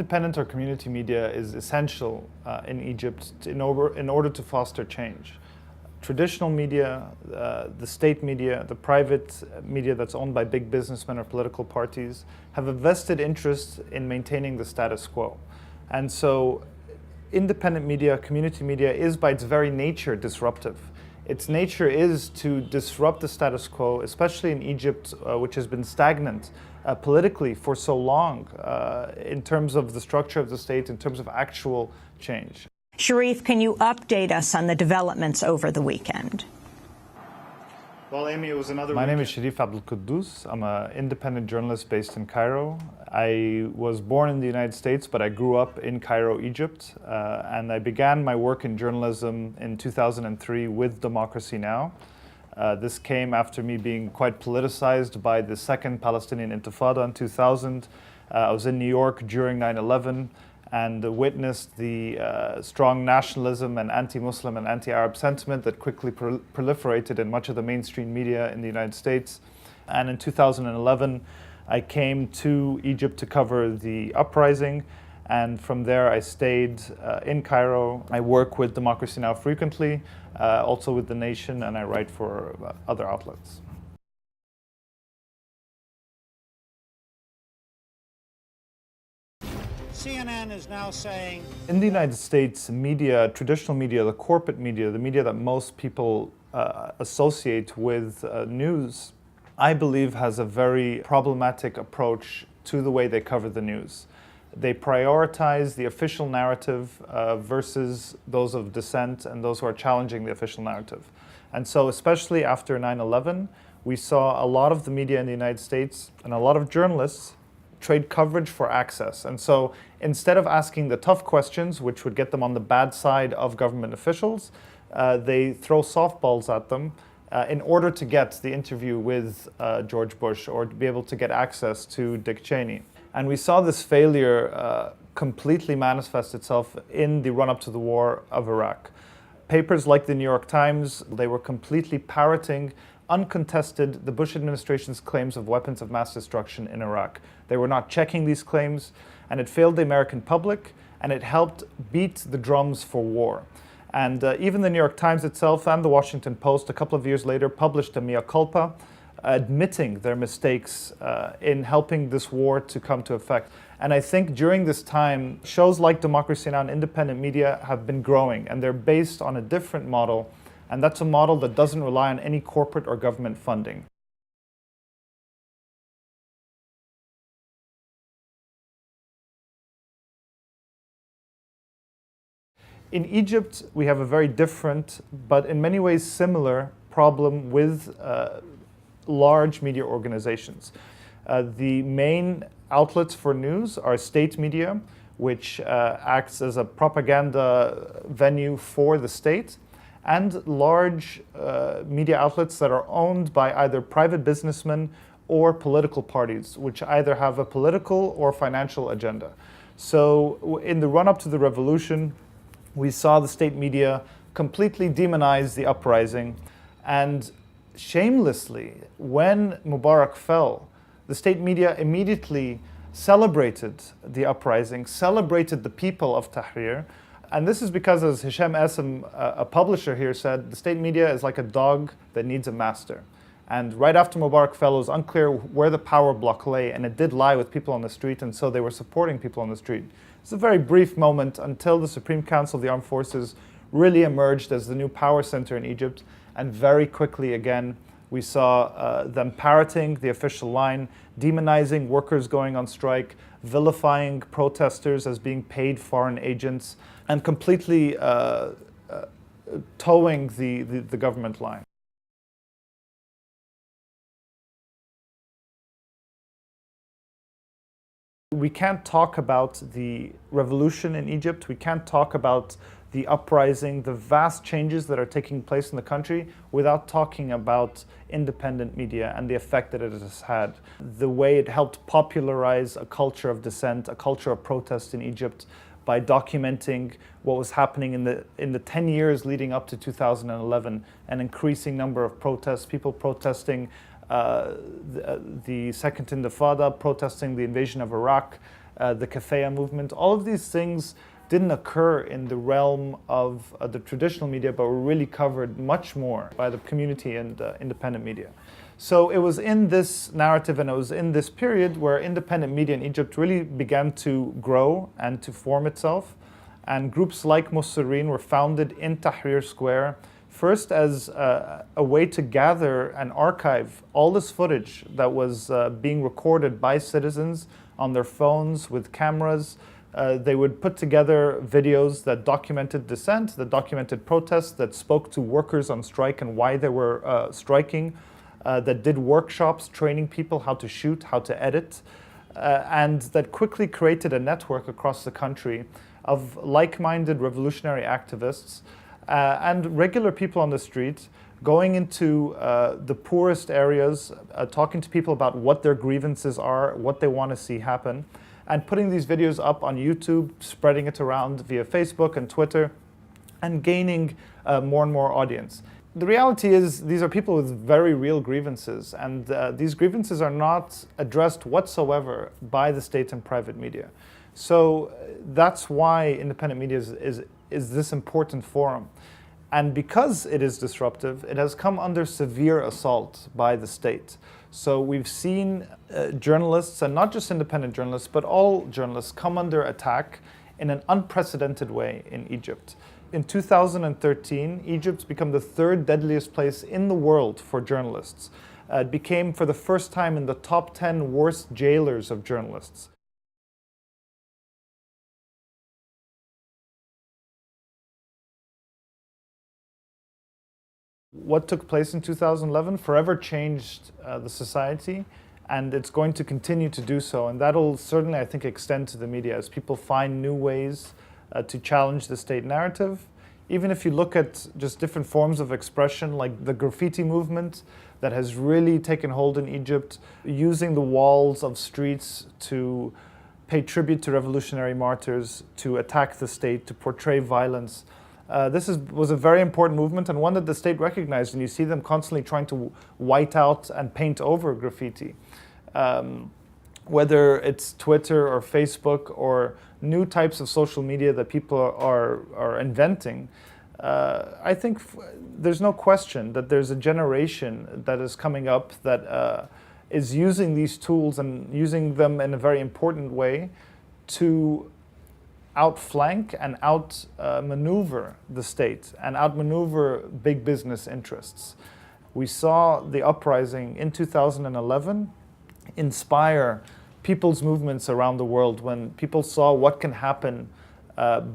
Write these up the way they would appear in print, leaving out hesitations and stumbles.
Independent or community media is essential in Egypt in order to foster change. Traditional media, the state media, the private media that's owned by big businessmen or political parties have a vested interest in maintaining the status quo. And so independent media, community media is by its very nature disruptive. Its nature is to disrupt the status quo, especially in Egypt, which has been stagnant politically for so long in terms of the structure of the state, in terms of actual change. Sharif, can you update us on the developments over the weekend? Well, Amy, it was another My name is Sheriff Abdalqudus. I'm an independent journalist based in Cairo. I was born in the United States, but I grew up in Cairo, Egypt. And I began my work in journalism in 2003 with Democracy Now! This came after me being quite politicized by the Second Palestinian Intifada in 2000. I was in New York during 9/11 and witnessed the strong nationalism and anti-Muslim and anti-Arab sentiment that quickly proliferated in much of the mainstream media in the United States. And in 2011, I came to Egypt to cover the uprising, and from there I stayed in Cairo. I work with Democracy Now! Frequently, also with The Nation, and I write for other outlets. CNN is now saying... In the United States, media, traditional media, the corporate media, the media that most people associate with news, I believe has a very problematic approach to the way they cover the news. They prioritize the official narrative versus those of dissent and those who are challenging the official narrative. And so especially after 9/11, we saw a lot of the media in the United States and a lot of journalists trade coverage for access. And so instead of asking the tough questions, which would get them on the bad side of government officials, they throw softballs at them in order to get the interview with George Bush or to be able to get access to Dick Cheney. And we saw this failure completely manifest itself in the run-up to the war of Iraq. Papers like the New York Times, they were completely parroting uncontested the Bush administration's claims of weapons of mass destruction in Iraq. They were not checking these claims, and it failed the American public, and it helped beat the drums for war. And even the New York Times itself and the Washington Post a couple of years later published a mea culpa, admitting their mistakes in helping this war to come to effect. And I think during this time, shows like Democracy Now! And independent media have been growing, and they're based on a different model, and that's a model that doesn't rely on any corporate or government funding. In Egypt, we have a very different, but in many ways similar, problem with large media organizations. The main outlets for news are state media, which acts as a propaganda venue for the state, and large media outlets that are owned by either private businessmen or political parties, which either have a political or financial agenda. So in the run-up to the revolution, we saw the state media completely demonize the uprising, and shamelessly, when Mubarak fell, the state media immediately celebrated the uprising, celebrated the people of Tahrir. And this is because, as Hisham Asim, a publisher here, said, the state media is like a dog that needs a master. And right after Mubarak fell, it was unclear where the power block lay, and it did lie with people on the street, and so they were supporting people on the street. It's a very brief moment until the Supreme Council of the Armed Forces really emerged as the new power center in Egypt, and very quickly again, we saw them parroting the official line, demonizing workers going on strike, vilifying protesters as being paid foreign agents, and completely towing the government line. We can't talk about the revolution in Egypt, we can't talk about the uprising, the vast changes that are taking place in the country without talking about independent media and the effect that it has had. The way it helped popularize a culture of dissent, a culture of protest in Egypt by documenting what was happening in the 10 years leading up to 2011, an increasing number of protests, people protesting the Second Intifada, protesting the invasion of Iraq, the Kafaya movement. All of these things didn't occur in the realm of the traditional media, but were really covered much more by the community and independent media. So it was in this narrative and it was in this period where independent media in Egypt really began to grow and to form itself. And groups like Musireen were founded in Tahrir Square, first as a way to gather and archive all this footage that was being recorded by citizens on their phones with cameras. They would put together videos that documented dissent, that documented protests, that spoke to workers on strike and why they were striking, that did workshops training people how to shoot, how to edit, and that quickly created a network across the country of like-minded revolutionary activists and regular people on the street going into the poorest areas, talking to people about what their grievances are, what they want to see happen, and putting these videos up on YouTube, spreading it around via Facebook and Twitter, and gaining more and more audience. The reality is these are people with very real grievances, and these grievances are not addressed whatsoever by the state and private media. So that's why independent media is this important forum. And because it is disruptive, it has come under severe assault by the state. So we've seen journalists, and not just independent journalists, but all journalists come under attack in an unprecedented way in Egypt. In 2013, Egypt's become the third deadliest place in the world for journalists. It became, for the first time, in the top 10 worst jailers of journalists. What took place in 2011 forever changed the society, and it's going to continue to do so. And that'll certainly, I think, extend to the media as people find new ways to challenge the state narrative. Even if you look at just different forms of expression, like the graffiti movement that has really taken hold in Egypt, using the walls of streets to pay tribute to revolutionary martyrs, to attack the state, to portray violence. This was a very important movement, and one that the state recognized, and you see them constantly trying to white out and paint over graffiti. Whether it's Twitter or Facebook or new types of social media that people are inventing, I think there's no question that there's a generation that is coming up that is using these tools and using them in a very important way to outflank and outmaneuver the state and outmaneuver big business interests. We saw the uprising in 2011 inspire people's movements around the world when people saw what can happen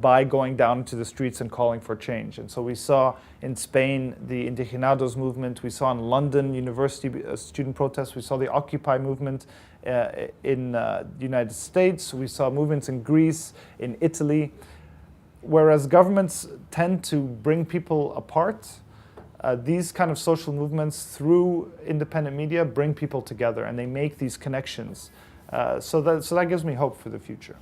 by going down into the streets and calling for change. And so we saw in Spain the Indignados movement, we saw in London university student protests, we saw the Occupy movement in the United States, we saw movements in Greece, in Italy. Whereas governments tend to bring people apart, these kind of social movements through independent media bring people together and they make these connections. So that gives me hope for the future.